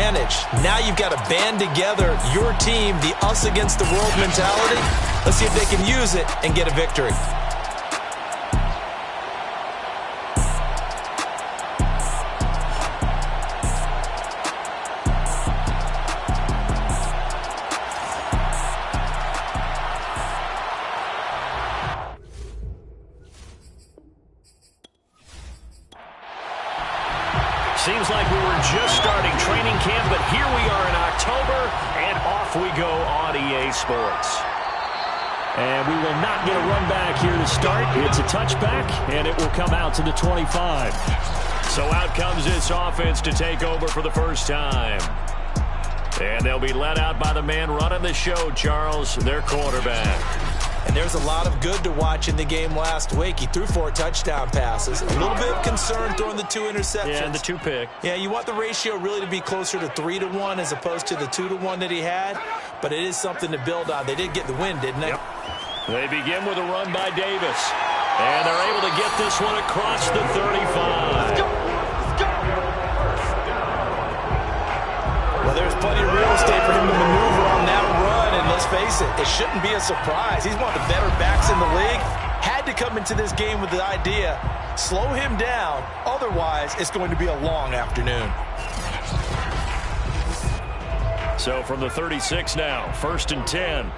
advantage. Now you've got to band together your team, the us against the world mentality. Let's see if they can use it and get a victory. Seems like we were just starting training camp, but here we are in October, and off we go on EA Sports. And we will not get a run back here to start. It's a touchback, and it will come out to the 25. So out comes this offense to take over for the first time. And they'll be led out by the man running the show, Charles, their quarterback. And there's a lot of good to watch in the game last week. He threw 4 touchdown passes. A little bit of concern throwing the 2 interceptions. Yeah, and the 2 pick. Yeah, you want the ratio really to be closer to 3-to-1 as opposed to the 2-to-1 that he had. But it is something to build on. They did get the win, didn't they? Yep. They begin with a run by Davis. And they're able to get this one across the 35. Let's go. Well, there's plenty of real estate for him to maneuver on that run, and let's face it, it shouldn't be a surprise. He's one of the better backs in the league. Had to come into this game with the idea, slow him down, otherwise it's going to be a long afternoon. So from the 36 now, 1st and 10.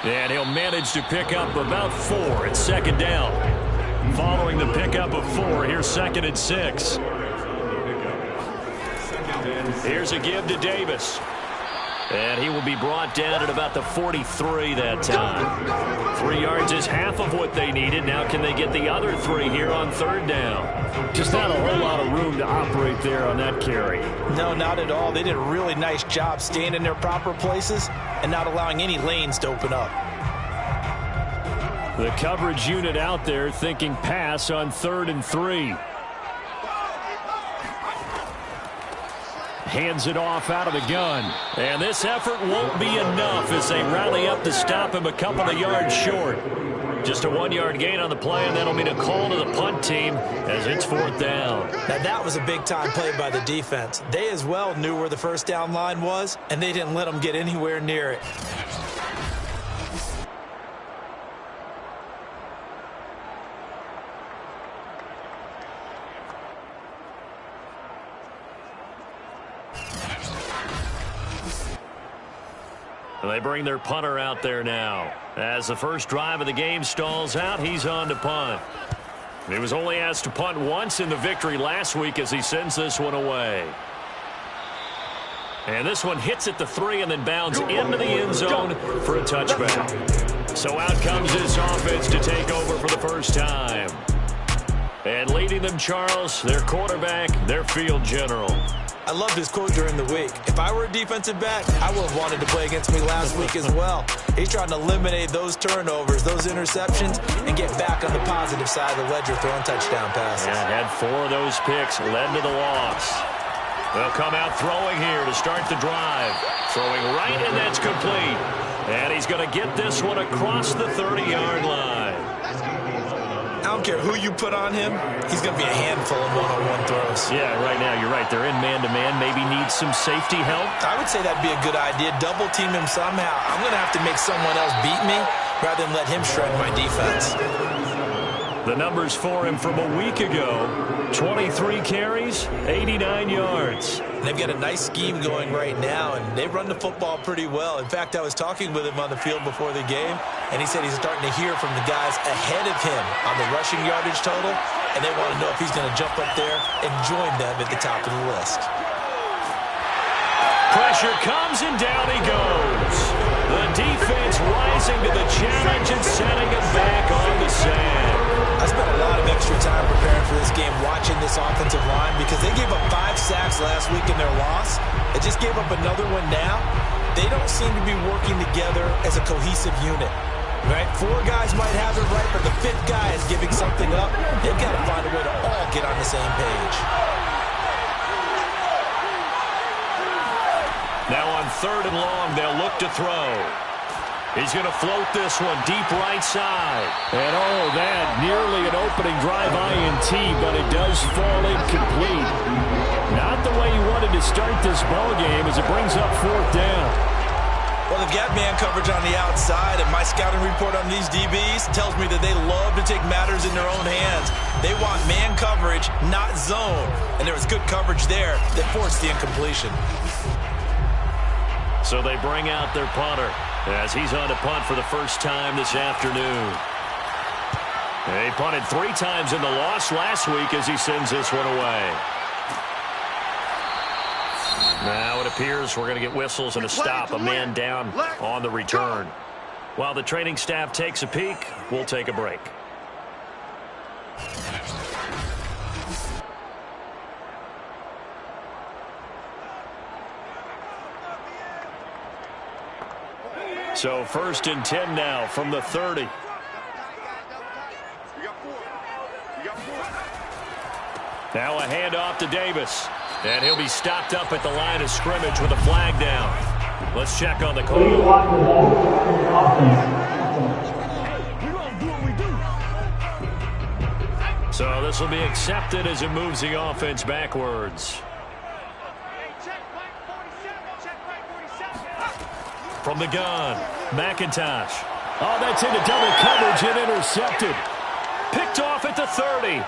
And he'll manage to pick up about 4 at 2nd down. Following the pickup of 4, here's 2nd and 6. Here's a give to Davis. And he will be brought down at about the 43 that time. 3 yards is half of what they needed. Now can they get the other 3 here on 3rd down? Just not a whole lot of room to operate there on that carry. No, not at all. They did a really nice job staying in their proper places and not allowing any lanes to open up. The coverage unit out there thinking pass on 3rd and 3. Hands it off out of the gun. And this effort won't be enough as they rally up to stop him a couple of yards short. Just a 1-yard gain on the play, and that'll mean a call to the punt team as it's 4th down. Now that was a big-time play by the defense. They as well knew where the 1st down line was, and they didn't let them get anywhere near it. They bring their punter out there now. As the first drive of the game stalls out, he's on to punt. He was only asked to punt once in the victory last week as he sends this one away. And this one hits at the 3 and then bounds into the end zone for a touchback. So out comes this offense to take over for the first time. And leading them, Charles, their quarterback, their field general. I loved his quote during the week. If I were a defensive back, I would have wanted to play against me last week as well. He's trying to eliminate those turnovers, those interceptions, and get back on the positive side of the ledger throwing touchdown passes. Yeah, had 4 of those picks, led to the loss. They'll come out throwing here to start the drive. Throwing right, and that's complete. And he's going to get this one across the 30-yard line. I don't care who you put on him, he's going to be a handful of one-on-one throws. Yeah, right now you're right. They're in man-to-man. Maybe needs some safety help. I would say that'd be a good idea. Double team him somehow. I'm going to have to make someone else beat me rather than let him shred my defense. The numbers for him from a week ago, 23 carries, 89 yards. They've got a nice scheme going right now, and they run the football pretty well. In fact, I was talking with him on the field before the game, and he said he's starting to hear from the guys ahead of him on the rushing yardage total, and they want to know if he's going to jump up there and join them at the top of the list. Pressure comes, and down he goes. The defense rising to the challenge and setting it back on the sand. I spent a lot of extra time preparing for this game watching this offensive line because they gave up 5 sacks last week in their loss. They just gave up another one now. They don't seem to be working together as a cohesive unit. Right? 4 guys might have it right, but the 5th guy is giving something up. They've got to find a way to all get on the same page. Now on 3rd and long, they'll look to throw. He's going to float this one deep right side. And oh, that nearly opening drive INT, but it does fall incomplete. Not the way you wanted to start this ball game as it brings up 4th down. Well, they've got man coverage on the outside, and my scouting report on these DBs tells me that they love to take matters in their own hands. They want man coverage, not zone. And there was good coverage there that forced the incompletion. So they bring out their punter as he's on to punt for the first time this afternoon. He punted 3 times in the loss last week as he sends this one away. Now it appears we're going to get whistles and a stop, a man down on the return. While the training staff takes a peek, we'll take a break. So 1st and 10 now from the 30. Now a handoff to Davis. And he'll be stopped up at the line of scrimmage with a flag down. Let's check on the call. So this will be accepted as it moves the offense backwards. From the gun, McIntosh. Oh, that's into double coverage and intercepted. Picked off at the 30.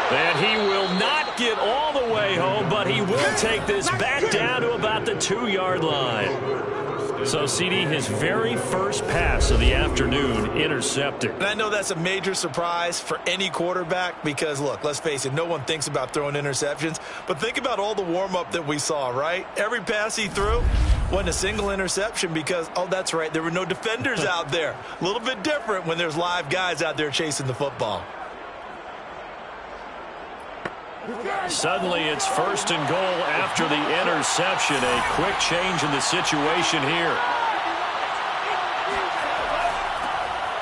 And he will not get all the way home, but he will take this back down to about the 2-yard line. So, CD, his very first pass of the afternoon intercepted. And I know that's a major surprise for any quarterback because, look, let's face it, no one thinks about throwing interceptions. But think about all the warm-up that we saw, right? Every pass he threw wasn't a single interception because, oh, that's right, there were no defenders out there. A little bit different when there's live guys out there chasing the football. Suddenly it's 1st and goal after the interception. A quick change in the situation here.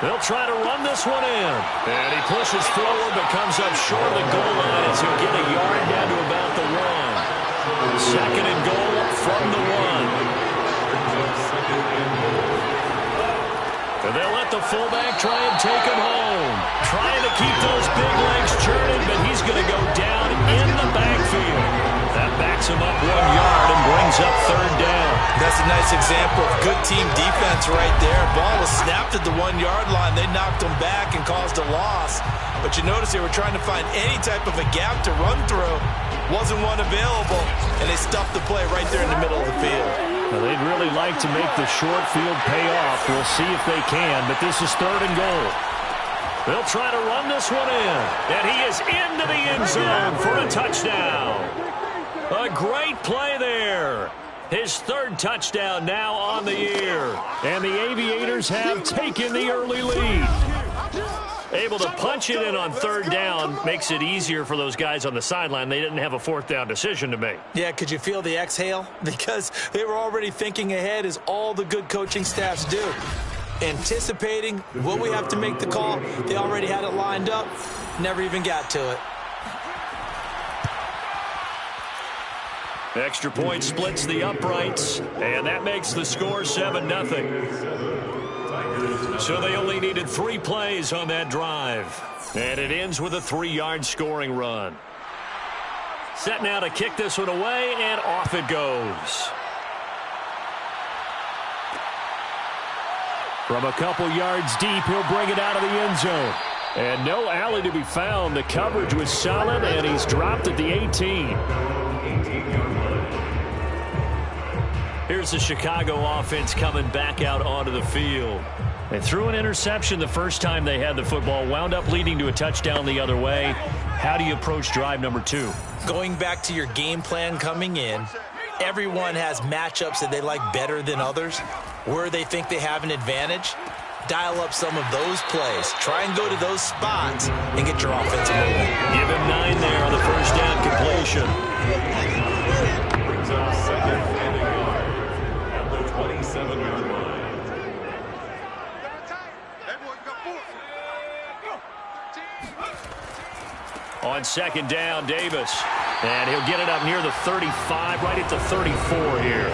They'll try to run this one in. And he pushes forward but comes up short of the goal line as he'll get a yard down to about the 1. 2nd and goal from the 1. And they'll let the fullback try and take him home. Trying to keep those big legs churning, but he's going to go down in the backfield. That backs him up 1 yard and brings up 3rd down. That's a nice example of good team defense right there. Ball was snapped at the 1-yard line. They knocked him back and caused a loss. But you notice they were trying to find any type of a gap to run through. Wasn't one available, and they stuffed the play right there in the middle of the field. Well, they'd really like to make the short field pay off. We'll see if they can, but this is 3rd and goal. They'll try to run this one in, and he is into the end zone for a touchdown. A great play there. His 3rd touchdown now on the year, and the Aviators have taken the early lead. Able to punch it in on 3rd down makes it easier for those guys on the sideline. They didn't have a 4th down decision to make. Yeah, could you feel the exhale? Because they were already thinking ahead, as all the good coaching staffs do. Anticipating, will we have to make the call? They already had it lined up, never even got to it. Extra point splits the uprights, and that makes the score 7-0. So they only needed 3 plays on that drive. And it ends with a 3-yard scoring run. Set now to kick this one away, and off it goes. From a couple yards deep, he'll bring it out of the end zone. And no alley to be found. The coverage was solid, and he's dropped at the 18. Here's the Chicago offense coming back out onto the field. They threw an interception the first time they had the football, wound up leading to a touchdown the other way. How do you approach drive number 2? Going back to your game plan coming in, everyone has matchups that they like better than others. Where they think they have an advantage, dial up some of those plays. Try and go to those spots and get your offense moving. Give him 9 there on the first down completion. Brings up 2nd and a yard at the 27-yard line. On 2nd down, Davis. And he'll get it up near the 35, right at the 34 here.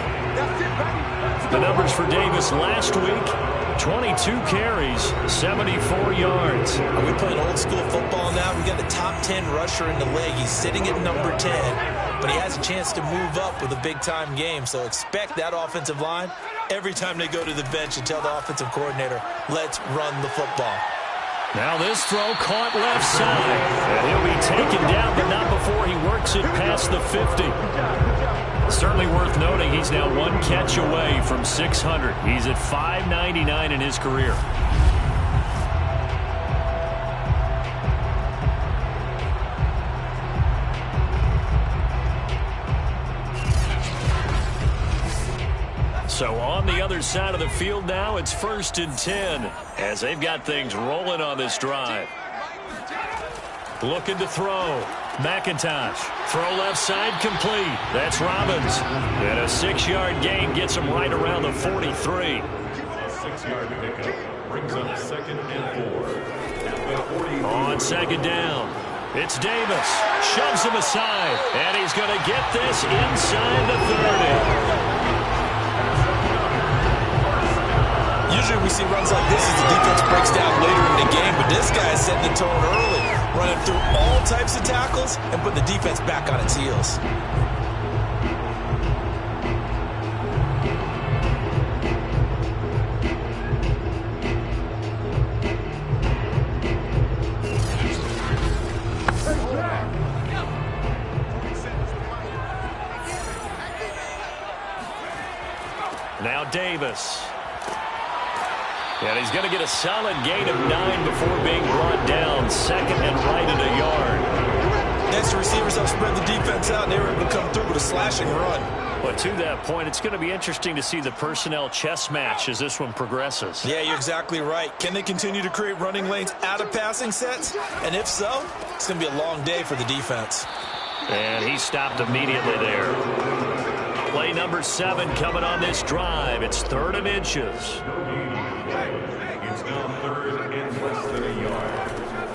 The numbers for Davis last week, 22 carries, 74 yards. Are we playing old school football now? We got a top 10 rusher in the league. He's sitting at number 10, but he has a chance to move up with a big-time game. So expect that offensive line every time they go to the bench and tell the offensive coordinator, let's run the football. Now this throw caught left side. And he'll be taken down, but not before he works it past the 50. Certainly worth noting he's now one catch away from 600. He's at 599 in his career. So on the other side of the field now, it's 1st and 10 as they've got things rolling on this drive. Looking to throw. McIntosh. Throw left side complete. That's Robbins. And a 6-yard gain gets him right around the 43. A 6-yard pickup brings up 2nd and 4. On 2nd down, it's Davis. Shoves him aside. And he's going to get this inside the 30. Usually we see runs like this as the defense breaks down later in the game, but this guy is setting the tone early, running through all types of tackles and putting the defense back on its heels. Now Davis. And he's going to get a solid gain of 9 before being brought down. 2nd and right at a yard. Next, the receivers help spread the defense out, and they were able to come through with a slashing run. But to that point, it's going to be interesting to see the personnel chess match as this one progresses. Yeah, you're exactly right. Can they continue to create running lanes out of passing sets? And if so, it's going to be a long day for the defense. And he stopped immediately there. Play number 7 coming on this drive. It's 3rd and inches. It's now 3rd and less than a yard.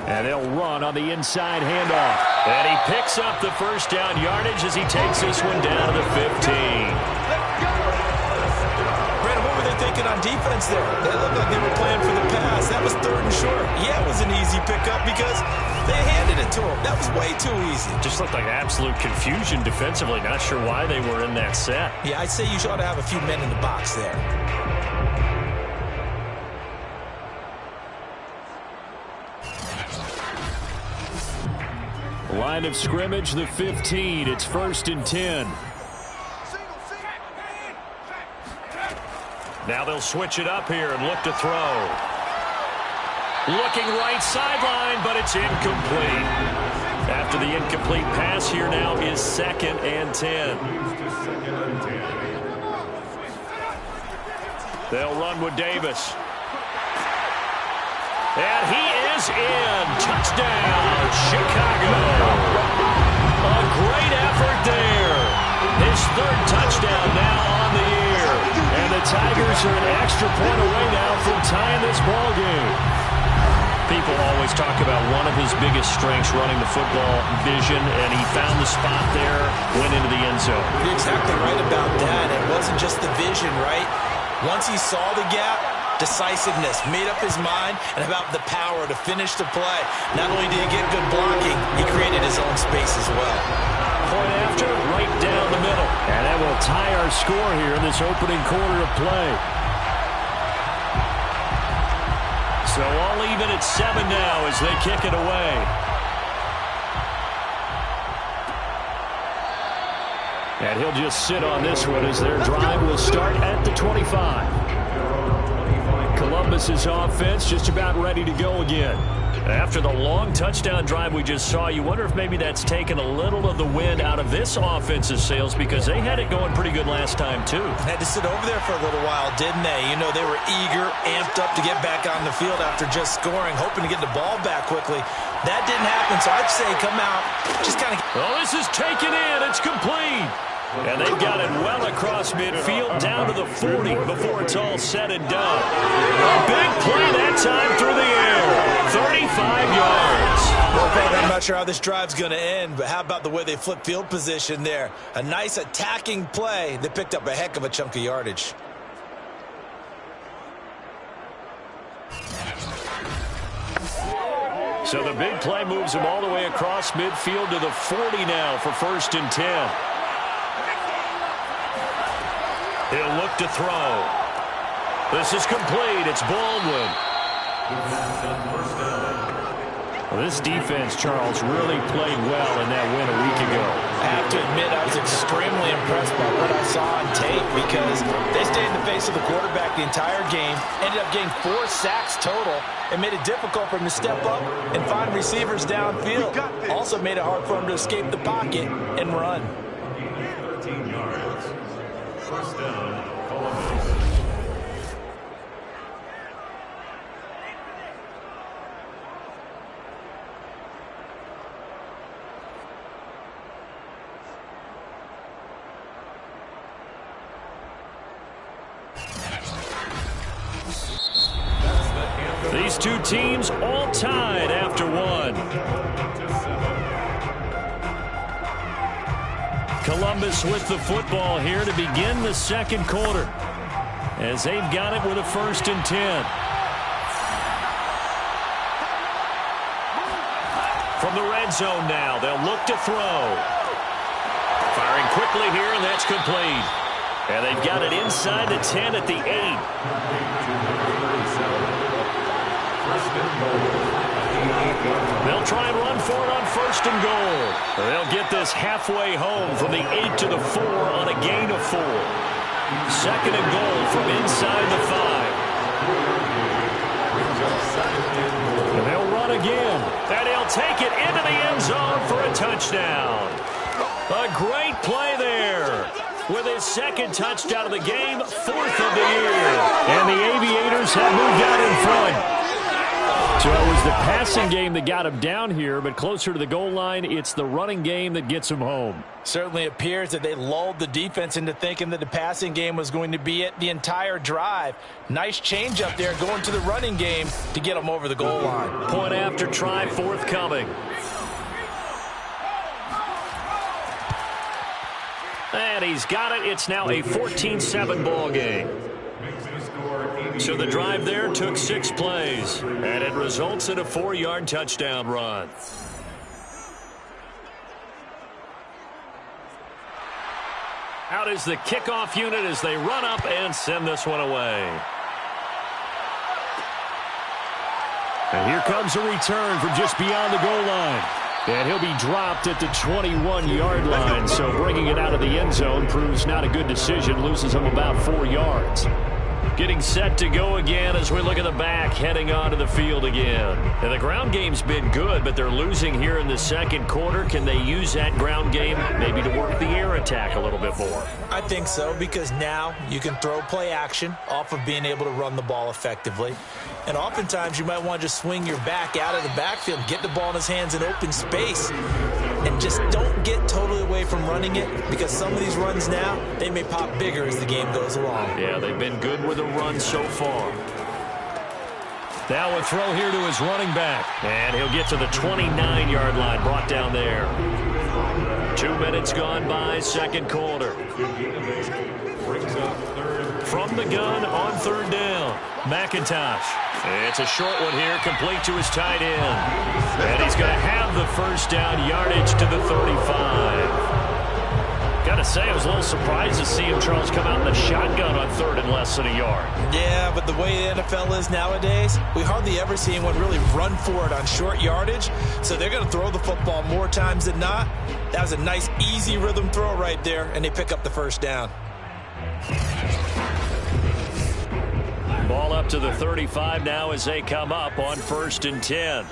And they'll run on the inside handoff. And he picks up the 1st down yardage as he takes this one down to the 15. Brandon, what were they thinking on defense there? They looked like they were playing for the pass. That was 3rd and short. Yeah, it was an easy pickup because they handed it to him. That was way too easy. Just looked like absolute confusion defensively. Not sure why they were in that set. Yeah, I'd say you ought to have a few men in the box there. Line of scrimmage, the 15. It's 1st and 10. Now they'll switch it up here and look to throw. Looking right sideline, but it's incomplete. After the incomplete pass here now is 2nd and 10. They'll run with Davis. And he is in. Touchdown, Chicago. A great effort there. His 3rd touchdown now on the year. And the Tigers are an extra point away now from tying this ball game. People always talk about one of his biggest strengths running the football, vision, and he found the spot there, went into the end zone. You're exactly right about that. It wasn't just the vision, right? Once he saw the gap, decisiveness, made up his mind, and about the power to finish the play. Not only did he get good blocking, he created his own space as well. Point after, right down the middle. And that will tie our score here in this opening quarter of play. So all even at 7 now as they kick it away. And he'll just sit on this one as their drive will start at the 25. Columbus's offense just about ready to go again. After the long touchdown drive we just saw, you wonder if maybe that's taken a little of the wind out of this offensive sails because they had it going pretty good last time too. Had to sit over there for a little while, didn't they? You know, they were eager, amped up to get back on the field after just scoring, hoping to get the ball back quickly. That didn't happen, so I'd say come out, just kind of... Oh, this is taken in. It's complete. And they've got it well across midfield down to the 40 before it's all said and done. A big play that time through the air. 35 yards. Well, Frank, I'm not sure how this drive's going to end, but how about the way they flip field position there? A nice attacking play that picked up a heck of a chunk of yardage. So the big play moves him all the way across midfield to the 40 now for 1st and 10. He'll look to throw. This is complete. It's Baldwin. Well, this defense, Charles, really played well in that win a week ago. I have to admit, I was extremely impressed by what I saw on tape because they stayed in the face of the quarterback the entire game, ended up getting 4 sacks total, and made it difficult for him to step up and find receivers downfield. Also made it hard for him to escape the pocket and run. 13 yards. 1st down, Columbus. These two teams all tied after one. Columbus with the football here to begin the 2nd quarter, as they've got it with a 1st and 10. From the red zone now, they'll look to throw. Firing quickly here, and that's complete. And they've got it inside the 10 at the 8. They'll try and run for it on 1st and goal. They'll get this halfway home from the 8 to the 4 on a gain of 4. 2nd and goal from inside the 5. And they'll run again. And he'll take it into the end zone for a touchdown. A great play there. With his 2nd touchdown of the game, 4th of the year. And the Aviators have moved out in front. So it was the passing game that got him down here, but closer to the goal line, it's the running game that gets him home. Certainly appears that they lulled the defense into thinking that the passing game was going to be it the entire drive. Nice change up there going to the running game to get them over the goal line. Point after try forthcoming. And he's got it. It's now a 14-7 ball game. So the drive there took 6 plays, and it results in a 4-yard touchdown run. Out is the kickoff unit as they run up and send this one away. And here comes a return from just beyond the goal line. And he'll be dropped at the 21-yard line, so bringing it out of the end zone proves not a good decision, loses him about 4 yards. Getting set to go again as we look at the back, heading onto the field again. And the ground game's been good, but they're losing here in the 2nd quarter. Can they use that ground game maybe to work the air attack a little bit more? I think so, because now you can throw play action off of being able to run the ball effectively. And oftentimes you might want to just swing your back out of the backfield, get the ball in his hands in open space, and just don't get totally away from running it, because some of these runs now, they may pop bigger as the game goes along. Yeah, they've been good with the run so far. Now a throw here to his running back, and he'll get to the 29-yard line, brought down there. 2 minutes gone by, 2nd quarter. From the gun on 3rd down, McIntosh. It's a short one here, complete to his tight end. And he's going to have the 1st down, yardage to the 35. Got to say, I was a little surprised to see him, Charles, come out in the shotgun on 3rd and less than a yard. Yeah, but the way the NFL is nowadays, we hardly ever see anyone really run for it on short yardage. So they're going to throw the football more times than not. That was a nice, easy rhythm throw right there, and they pick up the 1st down. Ball up to the 35 now as they come up on 1st and 10.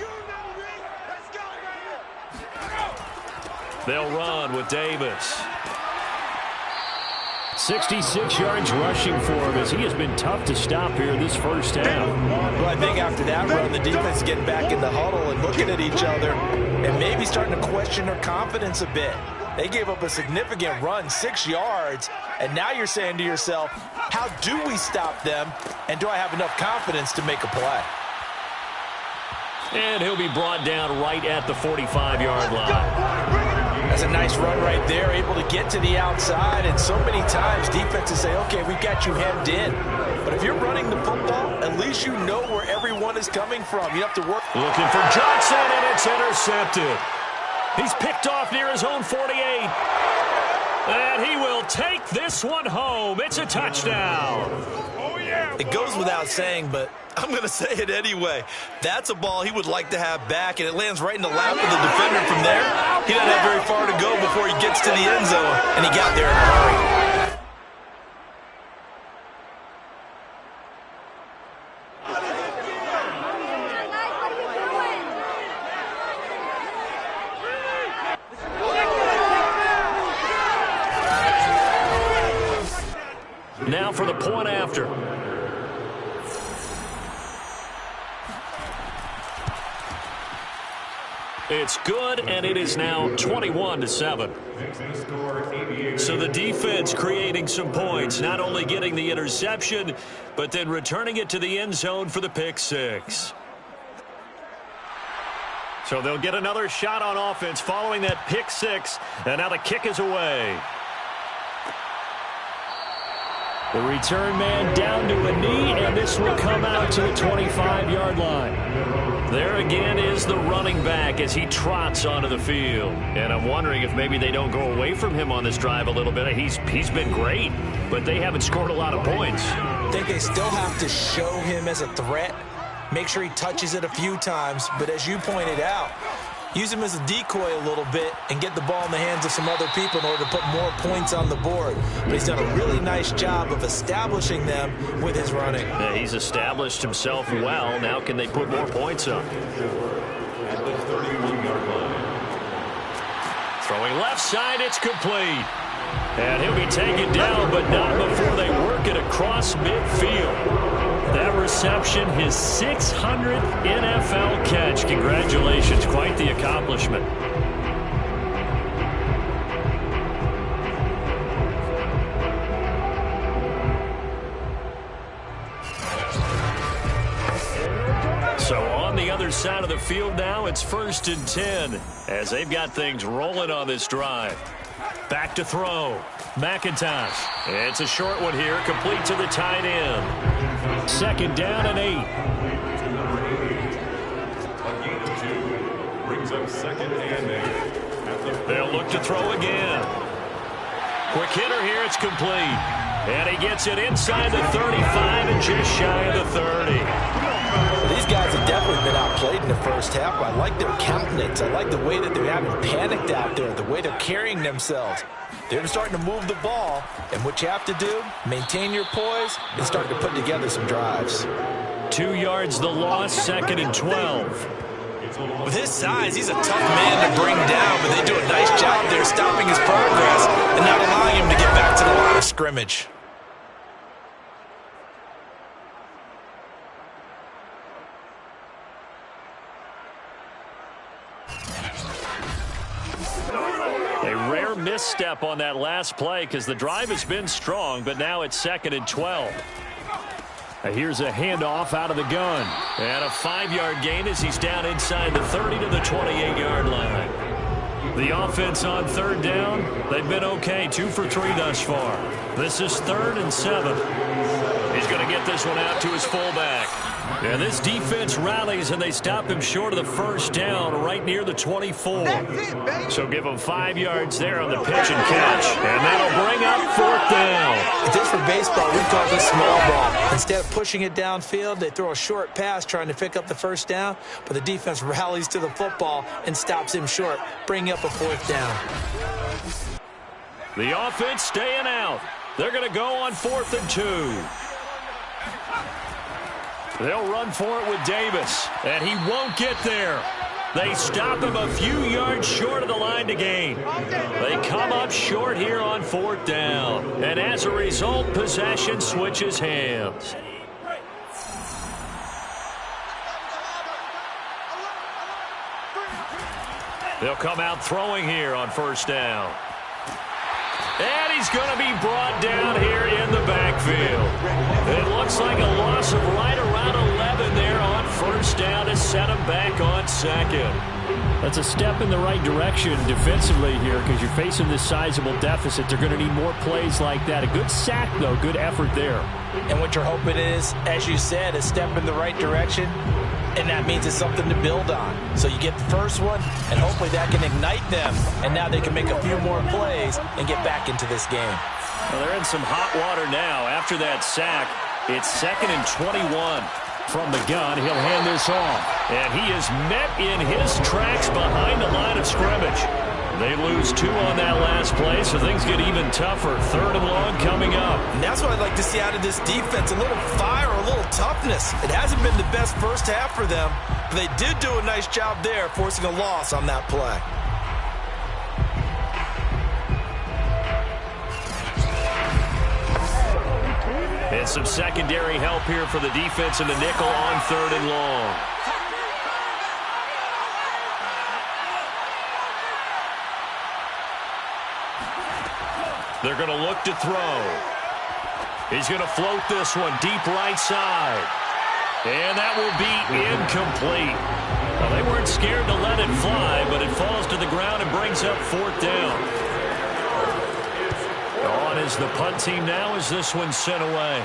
They'll run with Davis. 66 yards rushing for him as he has been tough to stop here this 1st half. Well, I think after that run, the defense is getting back in the huddle and looking at each other and maybe starting to question their confidence a bit. They gave up a significant run, 6 yards, and now you're saying to yourself, how do we stop them, and do I have enough confidence to make a play? And he'll be brought down right at the 45-yard line. That's a nice run right there, able to get to the outside, and so many times defenses say, okay, we've got you hemmed in. But if you're running the football, at least you know where everyone is coming from. You have to work. Looking for Johnson, and it's intercepted. He's picked off near his own 48. And he will take this one home. It's a touchdown. Oh, yeah. It goes without saying, but I'm going to say it anyway. That's a ball he would like to have back, and it lands right in the lap of the defender from there. He doesn't have very far to go before he gets to the end zone, and he got there in a hurry. Now for the point after. It's good, and it is now 21-7. So the defense creating some points, not only getting the interception, but then returning it to the end zone for the pick six. So they'll get another shot on offense following that pick six, and now the kick is away. The return man down to a knee, and this will come out to the 25-yard line. There again is the running back as he trots onto the field. And I'm wondering if maybe they don't go away from him on this drive a little bit. He's been great, but they haven't scored a lot of points. I think they still have to show him as a threat, make sure he touches it a few times. But as you pointed out, use him as a decoy a little bit and get the ball in the hands of some other people in order to put more points on the board. But he's done a really nice job of establishing them with his running. Yeah, he's established himself well. Now can they put more points up? At the 31-yard line. Throwing left side, it's complete. And he'll be taken down, but not before they work it across midfield. That reception, his 600th NFL catch. Congratulations, quite the accomplishment. So on the other side of the field now, it's 1st and 10 as they've got things rolling on this drive. Back to throw. McIntosh. It's a short one here, complete to the tight end. 2nd down and 8. A gain of 2 brings up 2nd and 8. They'll look to throw again. Quick hitter here, it's complete. And he gets it inside the 35 and just shy of the 30. These guys have definitely been outplayed in the first half. I like their countenance. I like the way that they're having panicked out there, the way they're carrying themselves. They're starting to move the ball, and what you have to do, maintain your poise and start to put together some drives. 2 yards the loss, 2nd and 12. With his size, he's a tough man to bring down, but they do a nice job there stopping his progress and not allowing him to get back to the line of scrimmage. A rare misstep on that last play because the drive has been strong, but now it's 2nd and 12. Here's a handoff out of the gun. And a 5-yard gain as he's down inside the 30 to the 28-yard line. The offense on 3rd down, they've been okay. 2 for 3 thus far. This is 3rd and 7. He's going to get this one out to his fullback. And this defense rallies, and they stop him short of the 1st down right near the 24. So give him 5 yards there on the pitch and catch. And that'll bring up 4th down. If this were baseball, we'd call this small ball. Instead of pushing it downfield, they throw a short pass trying to pick up the 1st down, but the defense rallies to the football and stops him short, bringing up a 4th down. The offense staying out. They're going to go on 4th and 2. They'll run for it with Davis, and he won't get there. They stop him a few yards short of the line to gain. They come up short here on 4th down, and as a result, possession switches hands. They'll come out throwing here on 1st down. And he's going to be brought down here in the backfield. It looks like a loss of right around 11 there on 1st first down to set them back on second. That's a step in the right direction defensively here because you're facing this sizable deficit. They're going to need more plays like that. A good sack, though. Good effort there. And what you're hoping is, as you said, a step in the right direction, and that means it's something to build on. So you get the first one, and hopefully that can ignite them, and now they can make a few more plays and get back into this game. Well, they're in some hot water now. After that sack, it's 2nd and 21. From the gun, he'll hand this off. And he is met in his tracks behind the line of scrimmage. They lose 2 on that last play, so things get even tougher. 3rd and long coming up. And that's what I'd like to see out of this defense, a little fire, a little toughness. It hasn't been the best first half for them, but they did do a nice job there, forcing a loss on that play. And some secondary help here for the defense in the nickel on 3rd and long. They're going to look to throw. He's going to float this one deep right side. And that will be incomplete. Well, they weren't scared to let it fly, but it falls to the ground and brings up 4th down. On is the punt team now as this one's sent away.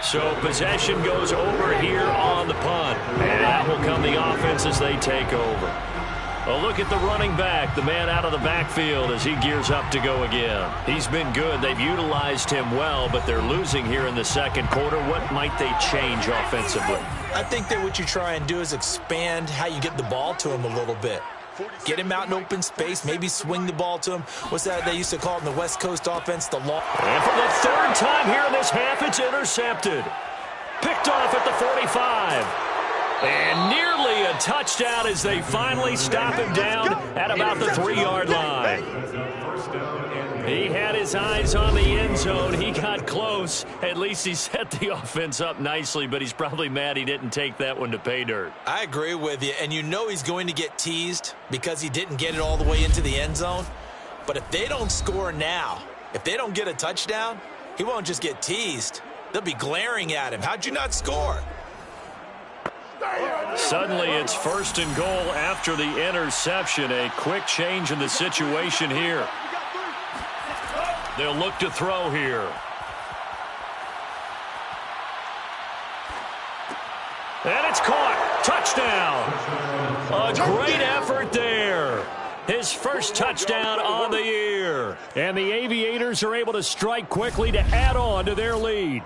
So possession goes over here on the punt. And that will come the offense as they take over. A look at the running back, the man out of the backfield as he gears up to go again. He's been good. They've utilized him well, but they're losing here in the 2nd quarter. What might they change offensively? I think that what you try and do is expand how you get the ball to him a little bit. Get him out in open space, maybe swing the ball to him. What's that they used to call it in the West Coast offense? The long. And for the 3rd time here in this half, it's intercepted. Picked off at the 45. And nearly a touchdown as they finally stop him down at about the 3-yard line. He had his eyes on the end zone. He got close. At least he set the offense up nicely, but he's probably mad he didn't take that one to pay dirt. I agree with you, and you know he's going to get teased because he didn't get it all the way into the end zone. But if they don't score now, if they don't get a touchdown, he won't just get teased. They'll be glaring at him. How'd you not score? Suddenly it's 1st and goal after the interception. A quick change in the situation here. They'll look to throw here. And it's caught. Touchdown. A great effort there. His first touchdown on the year. And the Aviators are able to strike quickly to add on to their lead.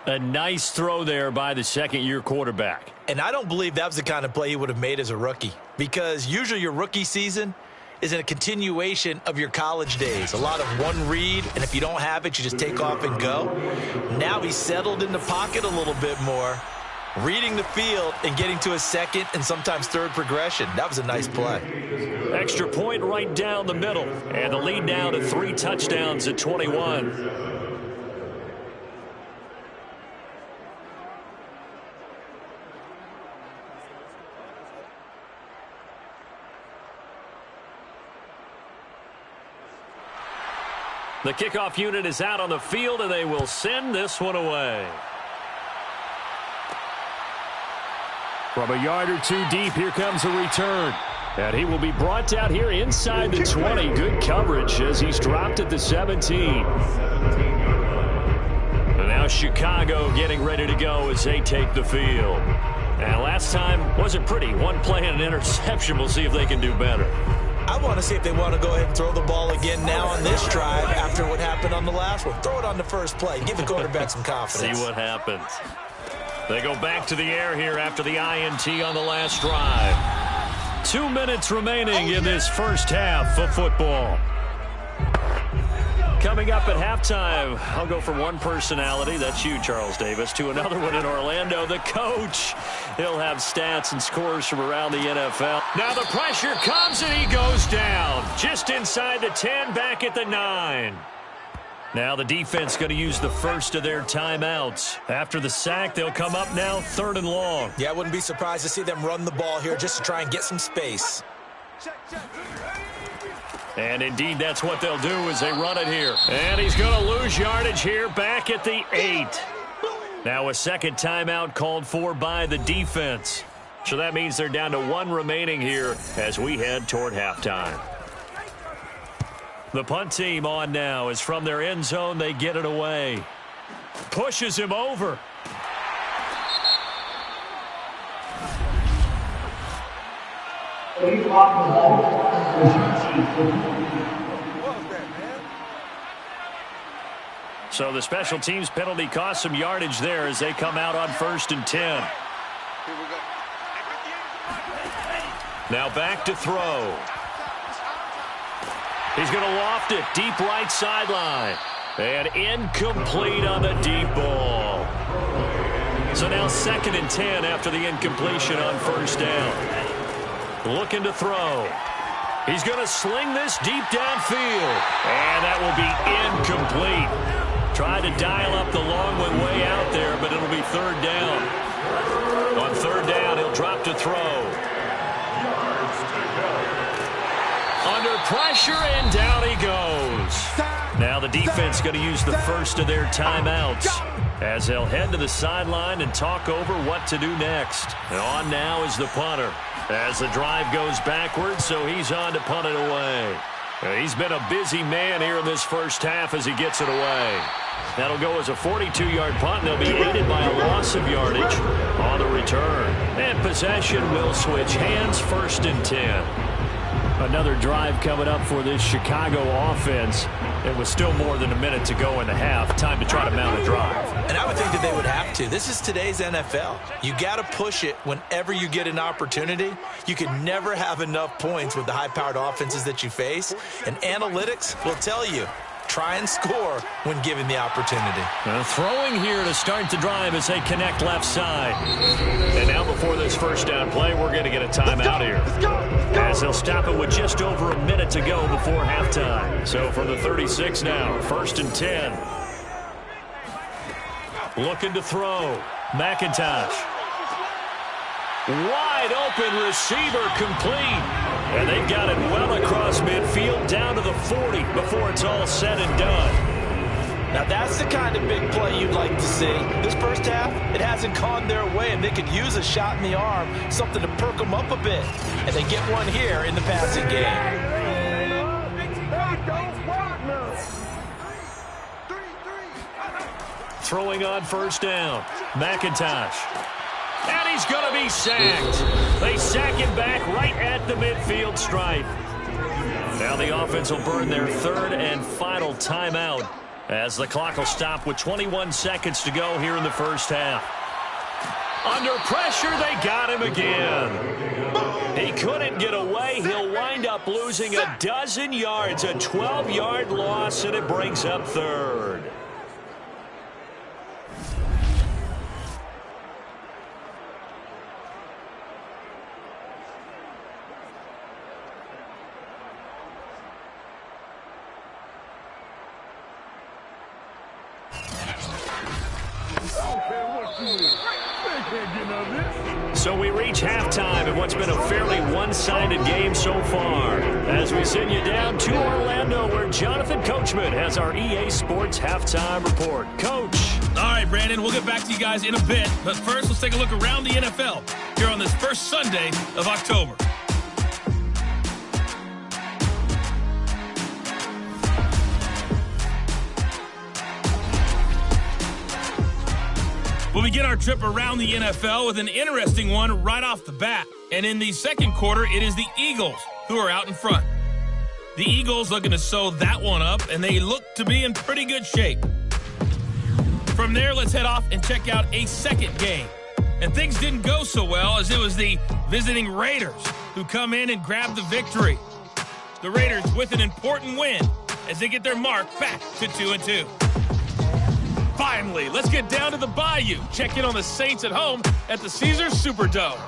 A nice throw there by the 2nd-year quarterback. And I don't believe that was the kind of play he would have made as a rookie, because usually your rookie season is a continuation of your college days. A lot of one read, and if you don't have it, you just take off and go. Now he's settled in the pocket a little bit more, reading the field and getting to his 2nd and sometimes 3rd progression. That was a nice play. Extra point right down the middle. And the lead now to 3 touchdowns at 21. The kickoff unit is out on the field, and they will send this one away. From a yard or 2 deep, here comes a return. And he will be brought out here inside the 20. Good coverage as he's dropped at the 17. And now Chicago getting ready to go as they take the field. And last time wasn't pretty. 1 play and an interception. We'll see if they can do better. I want to see if they want to go ahead and throw the ball again now on this drive after what happened on the last one. Throw it on the first play. Give the quarterback some confidence. See what happens. They go back to the air here after the INT on the last drive. 2 minutes remaining in this first half of football. Coming up at halftime, I'll go from one personality, that's you, Charles Davis, to another one in Orlando, the coach. He'll have stats and scores from around the NFL. Now the pressure comes and he goes down. Just inside the 10, back at the 9. Now the defense going to use the first of their timeouts. After the sack, they'll come up now 3rd and long. Yeah, I wouldn't be surprised to see them run the ball here just to try and get some space. And indeed, that's what they'll do as they run it here. And he's going to lose yardage here back at the 8. Now a second timeout called for by the defense. So that means they're down to 1 remaining here as we head toward halftime. The punt team on now is from their end zone. They get it away. Pushes him over. So the special teams penalty cost some yardage there as they come out on 1st and 10. Now back to throw. He's going to loft it deep right sideline. And incomplete on the deep ball. So now 2nd and 10 after the incompletion on 1st down. Looking to throw. He's going to sling this deep downfield. And that will be incomplete. Tried to dial up the long one way out there, but it'll be 3rd down. On 3rd down, he'll drop to throw. Under pressure, and down he goes. Now the defense going to use the first of their timeouts as they'll head to the sideline and talk over what to do next. And on now is the punter as the drive goes backwards, so he's on to punt it away. He's been a busy man here in this first half as he gets it away. That'll go as a 42-yard punt, and they'll be aided by a loss of yardage on the return. And possession will switch hands, 1st and 10. Another drive coming up for this Chicago offense. It was still more than a minute to go in the half. Time to try to mount a drive. And I would think that they would have to. This is today's NFL. You got to push it whenever you get an opportunity. You can never have enough points with the high-powered offenses that you face. And analytics will tell you, try and score when given the opportunity. Throwing here to start the drive as they connect left side. And now before this first down play, we're going to get a timeout here. As they'll stop it with just over a minute to go before halftime. So from the 36 now, 1st and 10. Looking to throw. McIntosh. Wide open receiver complete. And they've got it well across midfield down to the 40 before it's all said and done. Now that's the kind of big play you'd like to see. This first half, it hasn't gone their way, and they could use a shot in the arm, something to perk them up a bit. And they get one here in the passing game. Throwing on 1st down. McIntosh. And he's going to be sacked. They sack him back right at the midfield stripe. Now the offense will burn their 3rd and final timeout as the clock will stop with 21 seconds to go here in the first half. Under pressure, they got him again. He couldn't get away. He'll wind up losing a dozen yards, a 12-yard loss, and it brings up 3rd. So we reach halftime in what's been a fairly one-sided game so far. As we send you down to Orlando, where Jonathan Coachman has our EA Sports Halftime Report. Coach. All right, Brandon, we'll get back to you guys in a bit. But first, let's take a look around the NFL here on this first Sunday of October. We'll begin our trip around the NFL with an interesting one right off the bat. And in the second quarter, it is the Eagles who are out in front. The Eagles looking to sew that one up, and they look to be in pretty good shape. From there, let's head off and check out a second game. And things didn't go so well, as it was the visiting Raiders who come in and grab the victory. The Raiders with an important win as they get their mark back to 2-2. Finally, let's get down to the Bayou. Check in on the Saints at home at the Caesars Superdome.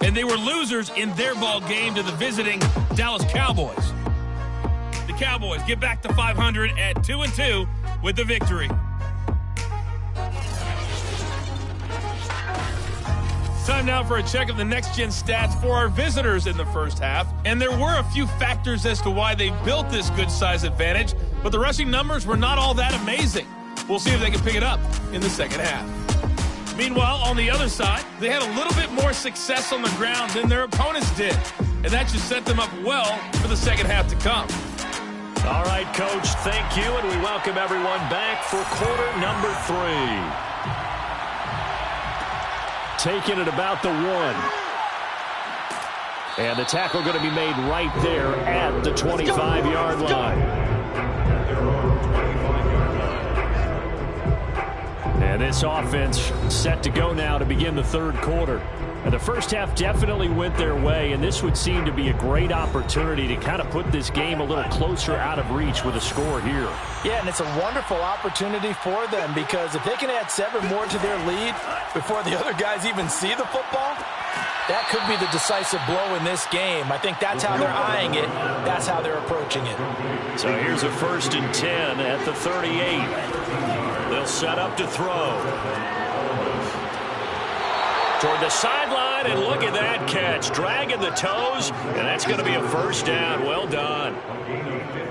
And they were losers in their ball game to the visiting Dallas Cowboys. The Cowboys get back to 500 at 2-2 with the victory. Time now for a check of the next-gen stats for our visitors in the first half. And there were a few factors as to why they built this good size advantage, but the rushing numbers were not all that amazing. We'll see if they can pick it up in the second half. Meanwhile, on the other side, they had a little bit more success on the ground than their opponents did. And that just set them up well for the second half to come. All right, Coach, thank you, and we welcome everyone back for quarter number 3. Taking it about the 1. And the tackle going to be made right there at the 25-yard line. And this offense set to go now to begin the third quarter. And the first half definitely went their way, and this would seem to be a great opportunity to kind of put this game a little closer out of reach with a score here. Yeah, and it's a wonderful opportunity for them because if they can add 7 more to their lead before the other guys even see the football, that could be the decisive blow in this game. I think that's how they're eyeing it. That's how they're approaching it. So here's a 1st and 10 at the 38. They'll set up to throw. Toward the sideline, and look at that catch. Dragging the toes, and that's going to be a first down. Well done.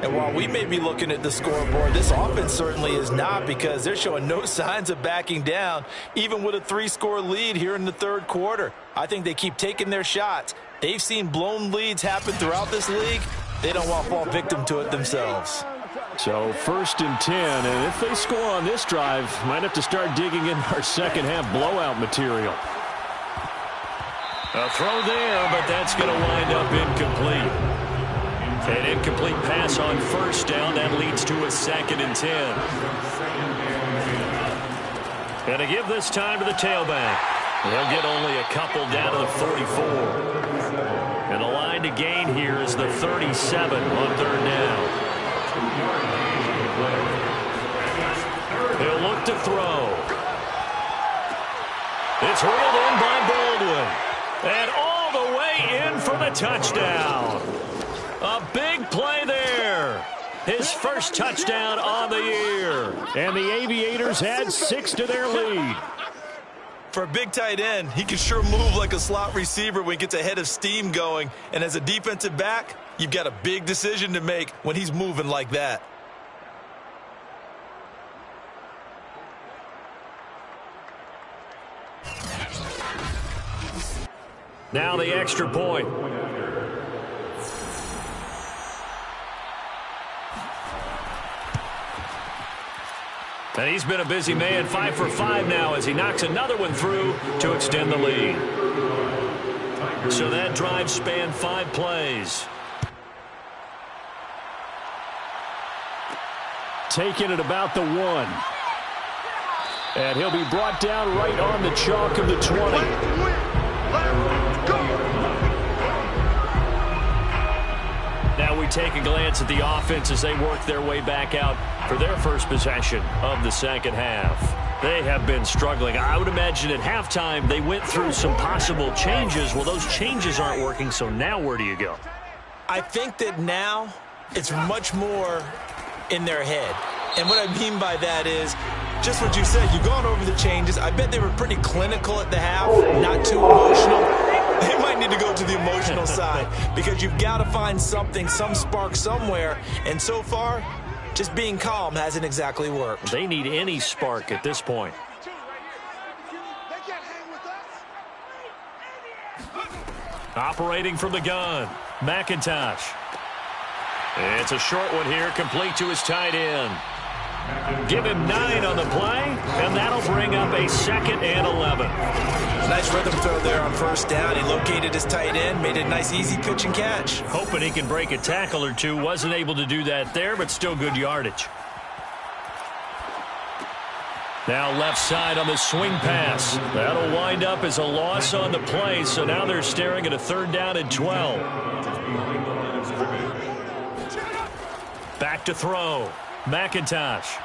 And while we may be looking at the scoreboard, this offense certainly is not because they're showing no signs of backing down, even with a 3-score lead here in the third quarter. I think they keep taking their shots. They've seen blown leads happen throughout this league. They don't want to fall victim to it themselves. So 1st and 10, and if they score on this drive, might have to start digging in our second half blowout material. A throw there, but that's going to wind up incomplete. An incomplete pass on 1st down. That leads to a 2nd and 10. Going to give this time to the tailback. They'll get only a couple down to the 44. And the line to gain here is the 37 on 3rd down. He'll look to throw. It's reeled in by Baldwin. And all the way in for the touchdown. A big play there. His first touchdown on the year. And the Aviators add 6 to their lead. For a big tight end, he can sure move like a slot receiver when he gets a head of steam going. And as a defensive back, you've got a big decision to make when he's moving like that. Now the extra point. And he's been a busy man, 5 for 5 now as he knocks another one through to extend the lead. So that drive spanned 5 plays. Taking it about the 1. And he'll be brought down right on the chalk of the 20. Now we take a glance at the offense as they work their way back out for their first possession of the second half. They have been struggling. I would imagine at halftime they went through some possible changes. Well, those changes aren't working, so now where do you go? I think that now it's much more in their head. And what I mean by that is just what you said. You've gone over the changes. I bet they were pretty clinical at the half, not too emotional. They might need to go to the emotional side because you've got to find something, some spark somewhere. And so far, just being calm hasn't exactly worked. They need any spark at this point. Operating from the gun, McIntosh. It's a short one here, complete to his tight end. Give him 9 on the play, and that'll bring up a 2nd and 11. Nice rhythm throw there on 1st down. He located his tight end, made a nice easy pitch and catch. Hoping he can break a tackle or two. Wasn't able to do that there, but still good yardage. Now left side on the swing pass. That'll wind up as a loss on the play, so now they're staring at a 3rd down and 12. Back to throw. McIntosh.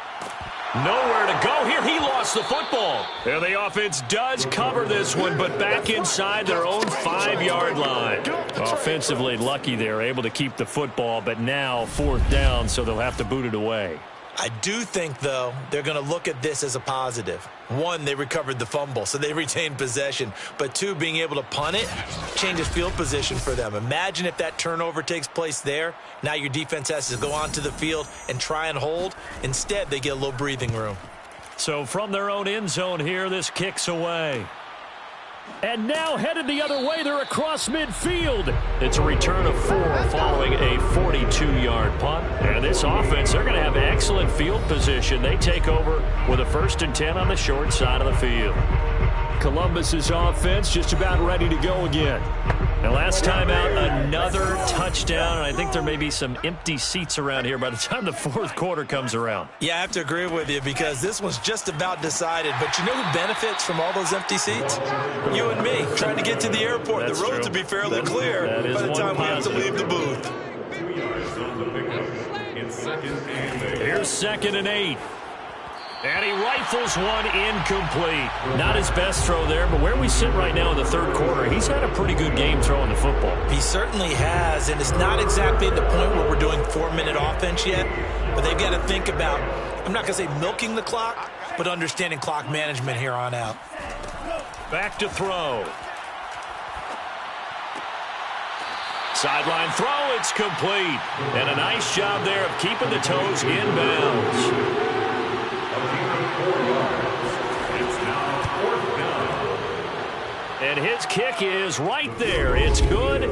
Nowhere to go here. He lost the football. And the offense does cover this one, but back inside their own 5-yard line. Offensively lucky they're able to keep the football, but now 4th down, so they'll have to boot it away. I do think, though, they're going to look at this as a positive. One, they recovered the fumble, so they retained possession. But two, being able to punt it changes field position for them. Imagine if that turnover takes place there. Now your defense has to go onto the field and try and hold. Instead, they get a little breathing room. So from their own end zone here, this kicks away. And now headed the other way, they're across midfield. It's a return of 4 following a 42-yard punt. And this offense, they're going to have excellent field position. They take over with a 1st and 10 on the short side of the field. Columbus's offense just about ready to go again. And last time out, another touchdown. And I think there may be some empty seats around here by the time the 4th quarter comes around. Yeah, I have to agree with you because this one's just about decided. But you know who benefits from all those empty seats? You and me, trying to get to the airport. That's the roads true. will be fairly clear by the time we have to leave the booth. 2 yards on the pickup. It's 2nd and 8. Here's 2nd and 8. And he rifles one incomplete. Not his best throw there, but where we sit right now in the 3rd quarter, he's had a pretty good game throwing the football. He certainly has, and it's not exactly at the point where we're doing 4-minute offense yet, but they've got to think about, I'm not going to say milking the clock, but understanding clock management here on out. Back to throw. Sideline throw, it's complete. And a nice job there of keeping the toes in bounds. It's now 4th down. And his kick is right there. It's good.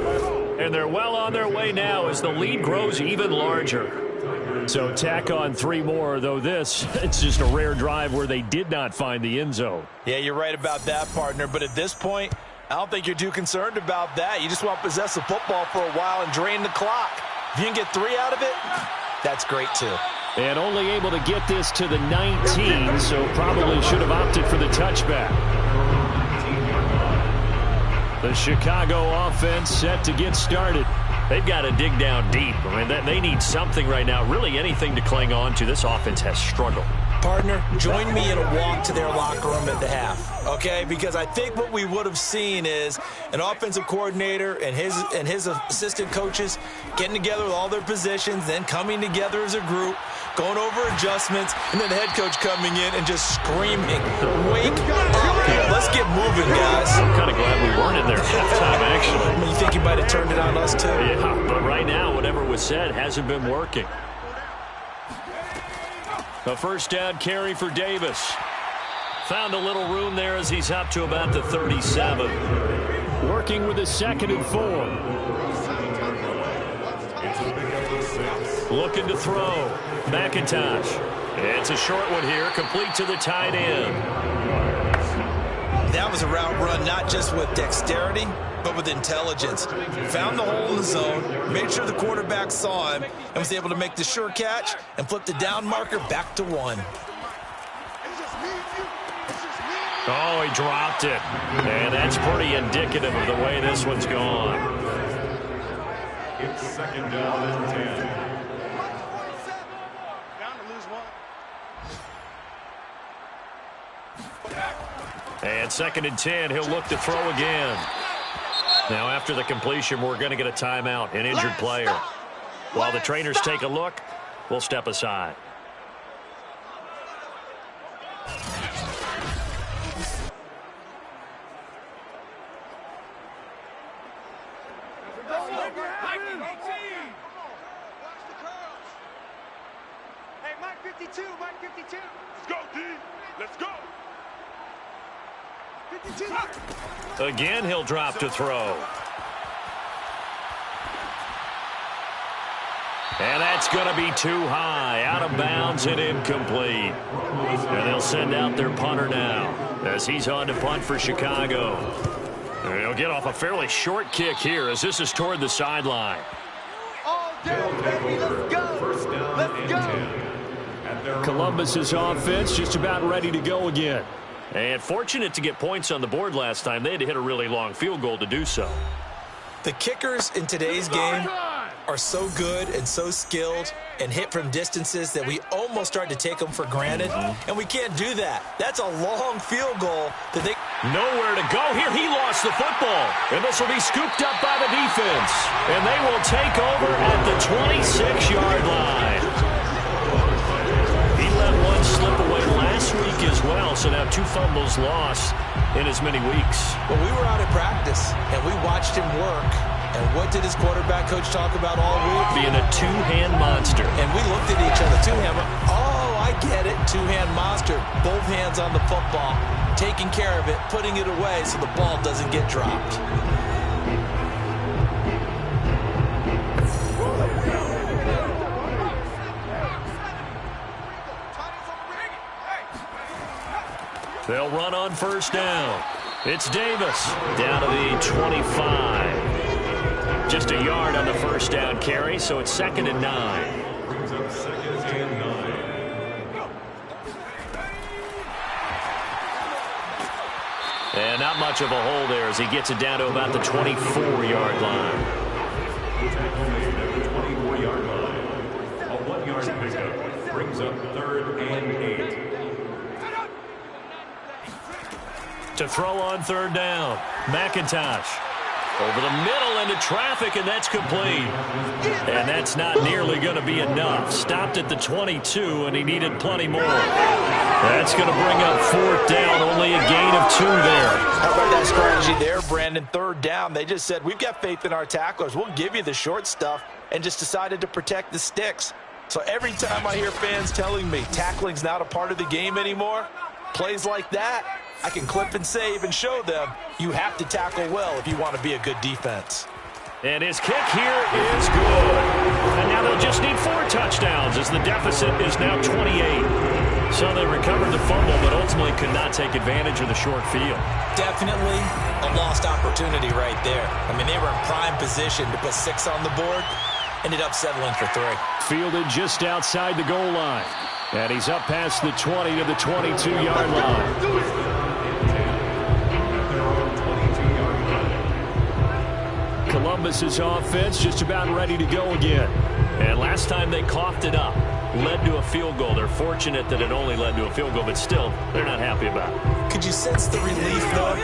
And they're well on their way now as the lead grows even larger. So tack on 3 more, though this, it's just a rare drive where they did not find the end zone. Yeah, you're right about that, partner. But at this point, I don't think you're too concerned about that. You just want to possess the football for a while and drain the clock. If you can get 3 out of it, that's great too. And only able to get this to the 19, so probably should have opted for the touchback. The Chicago offense set to get started. They've got to dig down deep. I mean, they need something right now, really anything to cling on to. This offense has struggled. Partner, join me in a walk to their locker room at the half, okay? Because I think what we would have seen is an offensive coordinator and his assistant coaches getting together with all their positions, then coming together as a group, going over adjustments, and then the head coach coming in and just screaming, "Wake up! Let's get moving, guys." I'm kind of glad we weren't in there halftime, actually. I mean, you think he might have turned it on us, too? Yeah, but right now, whatever was said hasn't been working. A 1st down carry for Davis. Found a little room there as he's up to about the 37. Working with a 2nd and 4. Looking to throw. McIntosh. It's a short one here, complete to the tight end. That was a route run not just with dexterity, but with intelligence. Found the hole in the zone, made sure the quarterback saw him, and was able to make the sure catch and flip the down marker back to 1. Oh, he dropped it. And that's pretty indicative of the way this one's gone. It's 2nd down and 10. And 2nd and 10, he'll look to throw again. Now, after the completion, we're going to get a timeout, an injured player. While the trainers take a look, we'll step aside. Hey, Mike 52, Mike 52. Let's go, D. Let's go. 52. Again, he'll drop to throw. And that's going to be too high, out of bounds and incomplete. And they'll send out their punter now as he's on to punt for Chicago. And he'll get off a fairly short kick here as this is toward the sideline. All day, baby, let's go. 1st down Let's go. and 10. Columbus's offense just about ready to go again. And fortunate to get points on the board last time. They had to hit a really long field goal to do so. The kickers in today's game are so good and so skilled and hit from distances that we almost start to take them for granted, and we can't do that. That's a long field goal that they... Nowhere to go here. He lost the football. And this will be scooped up by the defense. And they will take over at the 26-yard line. well, so now 2 fumbles lost in as many weeks. Well, we were out at practice, and we watched him work. And what did his quarterback coach talk about all week? Being a two-hand monster. And we looked at each other. Two-hand. Oh, I get it. Two-hand monster. Both hands on the football. Taking care of it. Putting it away so the ball doesn't get dropped. They'll run on first down. It's Davis down to the 25. Just a yard on the first down carry, so it's 2nd and 9. Brings up 2nd and 9. And not much of a hole there as he gets it down to about the 24-yard line. Tackle made at the 24-yard line. A 1-yard pickup brings up 3rd and 8. To throw on 3rd down, McIntosh. Over the middle into traffic, and that's complete. And that's not nearly going to be enough. Stopped at the 22, and he needed plenty more. That's going to bring up 4th down, only a gain of 2 there. How about that strategy there, Brandon? 3rd down. They just said, we've got faith in our tacklers. We'll give you the short stuff, and just decided to protect the sticks. So every time I hear fans telling me tackling's not a part of the game anymore, plays like that, I can clip and save and show them you have to tackle well if you want to be a good defense. And his kick here is good. And now they'll just need 4 touchdowns as the deficit is now 28. So they recovered the fumble, but ultimately could not take advantage of the short field. Definitely a lost opportunity right there. I mean, they were in prime position to put 6 on the board. Ended up settling for 3. Fielded just outside the goal line. And he's up past the 20 to the 22-yard line. Columbus's offense just about ready to go again. And last time they coughed it up, led to a field goal. They're fortunate that it only led to a field goal, but still, they're not happy about it. Could you sense the relief, though,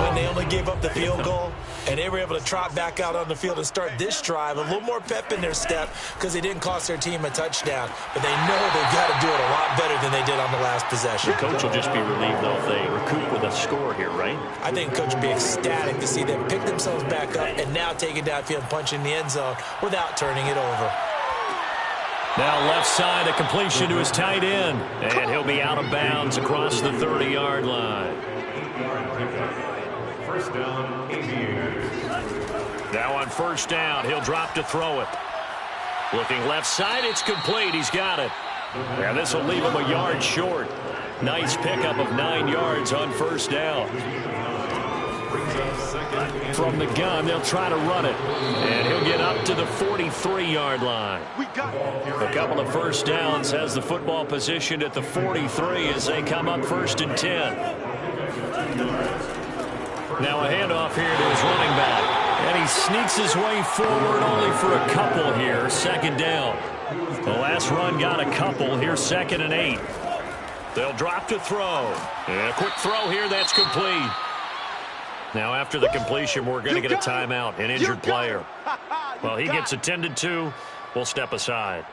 when they only gave up the field goal? And they were able to trot back out on the field and start this drive. A little more pep in their step because they didn't cost their team a touchdown. But they know they've got to do it a lot better than they did on the last possession. The coach will just be relieved, though, if they recoup with a score here, right? I think coach will be ecstatic to see them pick themselves back up and now take it downfield and punch in the end zone without turning it over. Now left side, a completion to his tight end. And he'll be out of bounds across the 30-yard line. 8-yard pickup. First down, Aviators. Now on first down, he'll drop to throw it. Looking left side, it's complete. He's got it. And this will leave him a yard short. Nice pickup of 9 yards on first down. Brings up 2nd and From the gun, they'll try to run it. And he'll get up to the 43-yard line. A couple of first downs has the football positioned at the 43 as they come up 1st and 10. Now a handoff here to his running back. And he sneaks his way forward only for a couple here. 2nd down. The last run got a couple. Here's 2nd and 8. They'll drop to throw. And a quick throw here. That's complete. Now after the completion, we're going to get a timeout. An injured player. Well, he gets attended to. We'll step aside.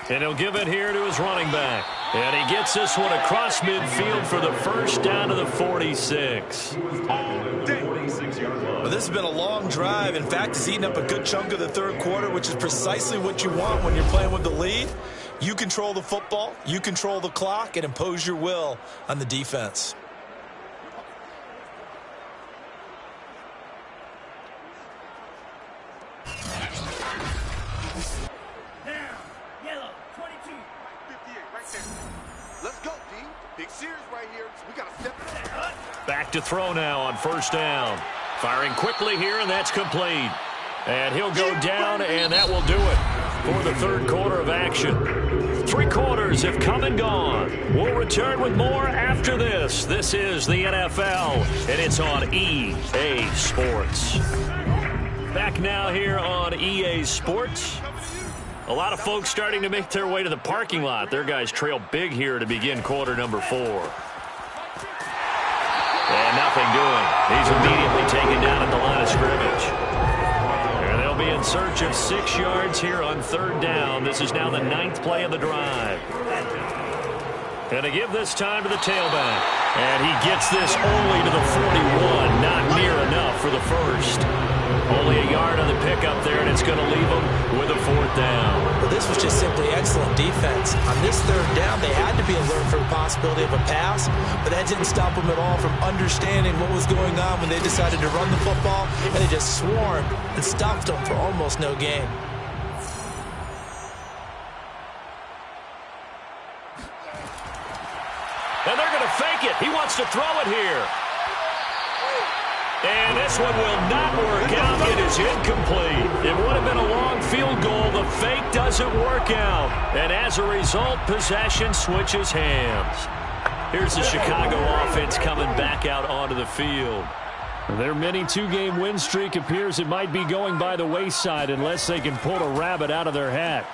And he'll give it here to his running back. And he gets this one across midfield for the first down to the 46. Well, this has been a long drive. In fact, it's eaten up a good chunk of the 3rd quarter, which is precisely what you want when you're playing with the lead. You control the football, you control the clock, and impose your will on the defense. Back to throw now on first down. Firing quickly here, and that's complete. And he'll go down, and that will do it for the 3rd quarter of action. 3 quarters have come and gone. We'll return with more after this. This is the NFL, and it's on EA Sports. Back now here on EA Sports. A lot of folks starting to make their way to the parking lot. Their guys trail big here to begin quarter number 4. And nothing doing. He's immediately taken down at the line of scrimmage. And they'll be in search of 6 yards here on 3rd down. This is now the 9th play of the drive. And to give this time to the tailback. And he gets this only to the 41. Not near enough for the first. Only a yard on the pickup there, and it's going to leave them with a 4th down. Well, this was just simply excellent defense. On this 3rd down, they had to be alert for the possibility of a pass, but that didn't stop them at all from understanding what was going on when they decided to run the football, and they just swarmed and stopped them for almost no gain. And they're going to fake it. He wants to throw it here. And this one will not work out. It is incomplete. It would have been a long field goal. The fake doesn't work out. And as a result, possession switches hands. Here's the Chicago offense coming back out onto the field. Their mini 2-game win streak appears it might be going by the wayside unless they can pull a rabbit out of their hat.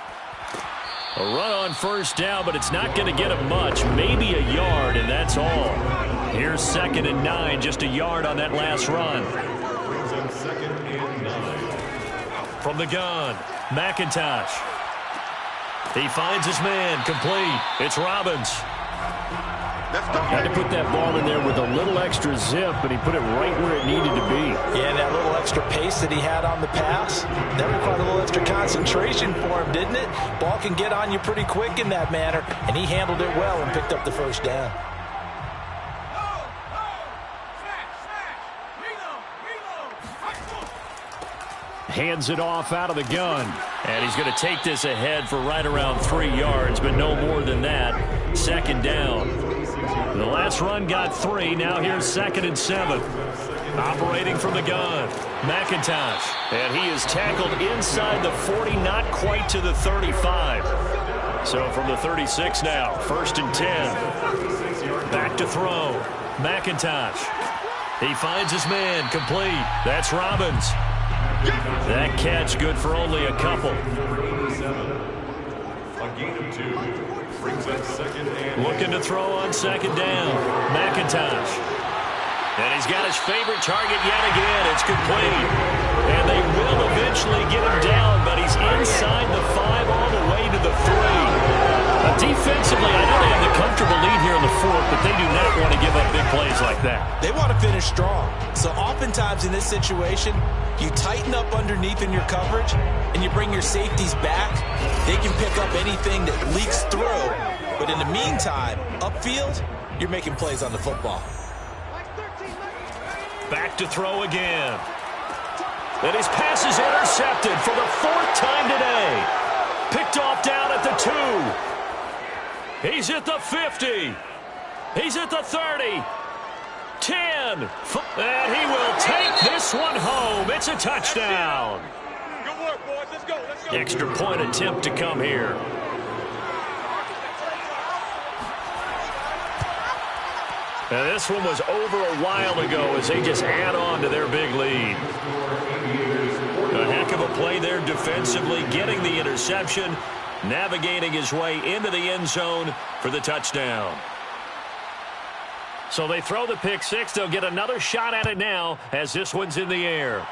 A run on 1st down, but it's not going to get them much. Maybe a yard, and that's all. Here's 2nd and 9, just a yard on that last run. From the gun, McIntosh. He finds his man, complete. It's Robbins. Had to put that ball in there with a little extra zip, but he put it right where it needed to be. Yeah, and that little extra pace that he had on the pass, that required a little extra concentration for him, didn't it? Ball can get on you pretty quick in that manner, and he handled it well and picked up the 1st down. Hands it off out of the gun. And he's going to take this ahead for right around 3 yards, but no more than that. 2nd down. The last run got 3. Now here's 2nd and 7. Operating from the gun, McIntosh. And he is tackled inside the 40, not quite to the 35. So from the 36 now, 1st and 10. Back to throw, McIntosh. He finds his man, complete. That's Robbins. That catch good for only a couple. A gain of 2 brings up 2nd and Looking to throw on 2nd down. McIntosh. And he's got his favorite target yet again. It's complete. And they will eventually get him down, but he's inside the 5 all the way to the 3. Defensively, I know they have the comfortable lead here in the 4th, but they do not want to give up big plays like that. They want to finish strong. So oftentimes in this situation, you tighten up underneath in your coverage, and you bring your safeties back. They can pick up anything that leaks through. But in the meantime, upfield, you're making plays on the football. Back to throw again. And his pass is intercepted for the 4th time today. Picked off down at the 2. He's at the 50. He's at the 30. 10. And he will take this one home. It's a touchdown. Good work, boys. Let's go. Let's go. Extra point attempt to come here. Now this one was over a while ago as they just add on to their big lead. A heck of a play there defensively, getting the interception, navigating his way into the end zone for the touchdown. So they throw the pick 6. They'll get another shot at it now as this one's in the air.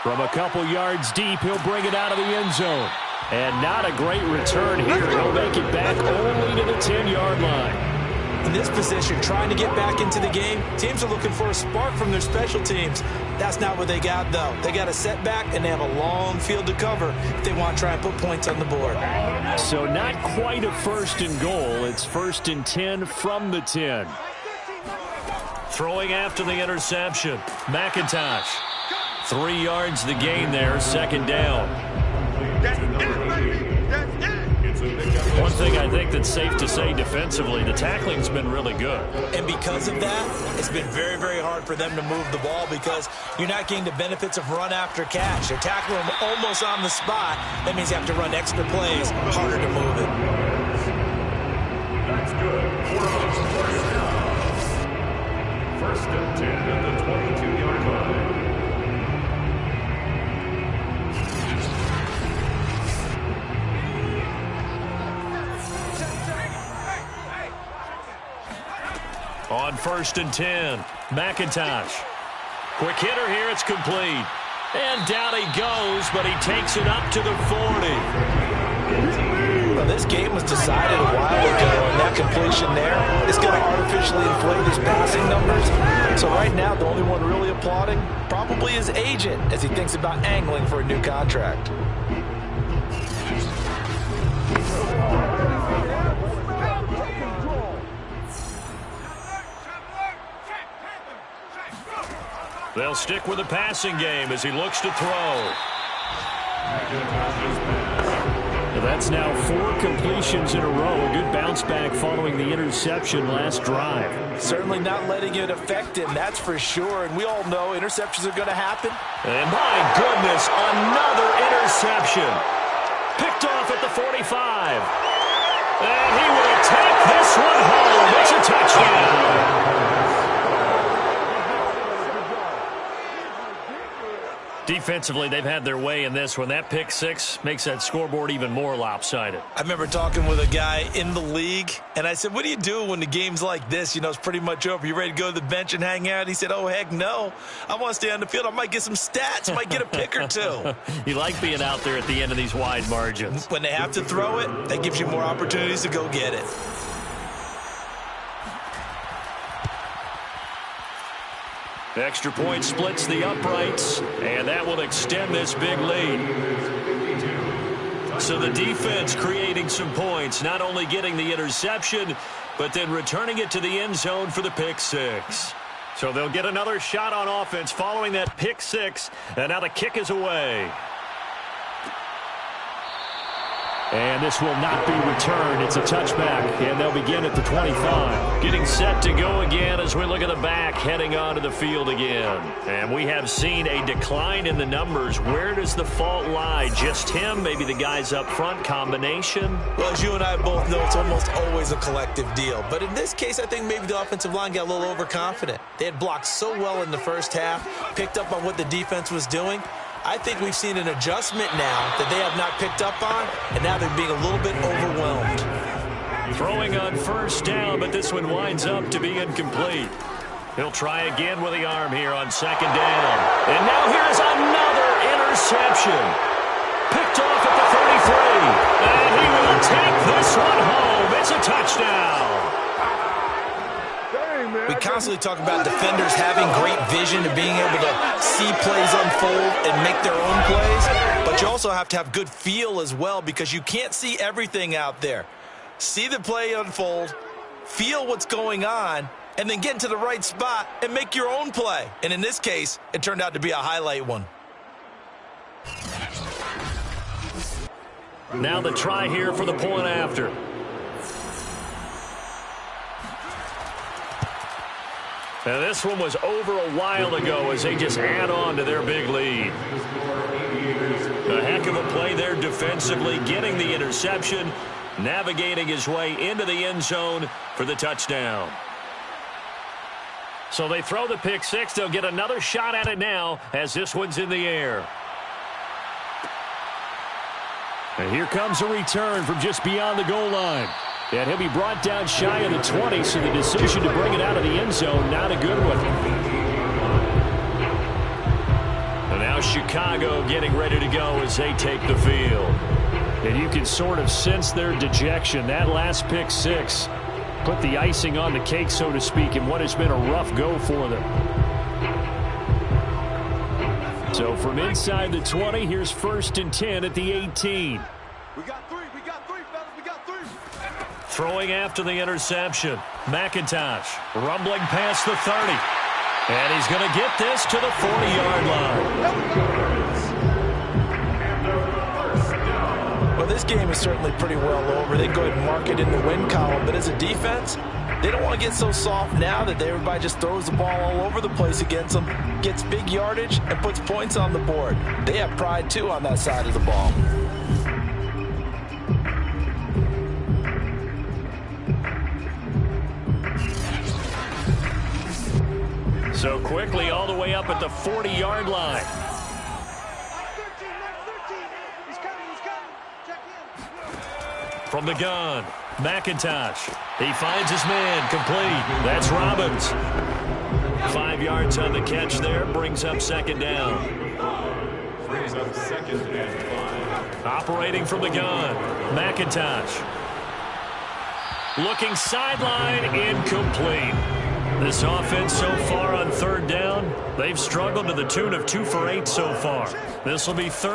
From a couple yards deep, he'll bring it out of the end zone. And not a great return here. He'll make it back only to the 10-yard line. In this position, trying to get back into the game, teams are looking for a spark from their special teams. That's not what they got, though. They got a setback, and they have a long field to cover if they want to try and put points on the board. So not quite a 1st and goal. It's 1st and 10 from the 10. Throwing after the interception. McIntosh. 3 yards the gain there, 2nd down. One thing I think that's safe to say defensively, the tackling's been really good. And because of that, it's been very, very hard for them to move the ball because you're not getting the benefits of run after catch. They're tackling them almost on the spot. That means you have to run extra plays, harder to move it. That's good. 1st and 10 at the 22-yard line. On 1st and 10, McIntosh. Quick hitter here, it's complete. And down he goes, but he takes it up to the 40. Well, this game was decided a while ago, and that completion there is going to artificially inflate his passing numbers. So right now, the only one really applauding probably his agent as he thinks about angling for a new contract. They'll stick with the passing game as he looks to throw. That's now 4 completions in a row. A good bounce back following the interception last drive. Certainly not letting it affect him, that's for sure. And we all know interceptions are going to happen. And my goodness, another interception. Picked off at the 45. And he will take this one home. It's a touchdown. Defensively, they've had their way in this one. That pick 6 makes that scoreboard even more lopsided. I remember talking with a guy in the league, and I said, what do you do when the game's like this? You know, it's pretty much over. You ready to go to the bench and hang out? He said, oh, heck no. I want to stay on the field. I might get some stats. Might get a pick or two. You like being out there at the end of these wide margins. When they have to throw it, that gives you more opportunities to go get it. Extra point splits the uprights, and that will extend this big lead. So the defense creating some points, not only getting the interception, but then returning it to the end zone for the pick 6. So they'll get another shot on offense following that pick 6, and now the kick is away. And this will not be returned. It's a touchback, and they'll begin at the 25. Getting set to go again as we look at the back, heading onto the field again. And we have seen a decline in the numbers. Where does the fault lie? Just him? Maybe the guys up front? Combination? Well, as you and I both know, it's almost always a collective deal. But in this case, I think maybe the offensive line got a little overconfident. They had blocked so well in the first half, picked up on what the defense was doing. I think we've seen an adjustment now that they have not picked up on, and now they're being a little bit overwhelmed. Throwing on 1st down, but this one winds up to be incomplete. He'll try again with the arm here on 2nd down. And now here's another interception. Picked off at the 33. And he will take this one home. It's a touchdown. We constantly talk about defenders having great vision and being able to see plays unfold and make their own plays, but you also have to have good feel as well because you can't see everything out there. See the play unfold, feel what's going on, and then get into the right spot and make your own play. And in this case, it turned out to be a highlight one. Now the try here for the point after. And this one was over a while ago as they just add on to their big lead. A heck of a play there defensively, getting the interception, navigating his way into the end zone for the touchdown. So they throw the pick 6. They'll get another shot at it now as this one's in the air. And here comes a return from just beyond the goal line. And he'll be brought down shy of the 20, so the decision to bring it out of the end zone, not a good one. And now Chicago getting ready to go as they take the field. And you can sort of sense their dejection. That last pick 6 put the icing on the cake, so to speak, in what has been a rough go for them. So from inside the 20, here's 1st and 10 at the 18. We got 3, fellas, we got 3. Throwing after the interception. McIntosh rumbling past the 30. And he's going to get this to the 40-yard line. Well, this game is certainly pretty well over. They go ahead and mark it in the win column. But as a defense, they don't want to get so soft now that everybody just throws the ball all over the place against them, gets big yardage, and puts points on the board. They have pride, too, on that side of the ball. So quickly all the way up at the 40-yard line. From the gun, McIntosh He finds his man, complete. That's Robbins. 5 yards on the catch there, brings up second down. Brings up 2nd and 5. Operating from the gun, McIntosh. Looking sideline, incomplete. This offense so far on 3rd down, they've struggled to the tune of 2 for 8 so far. This will be 3rd.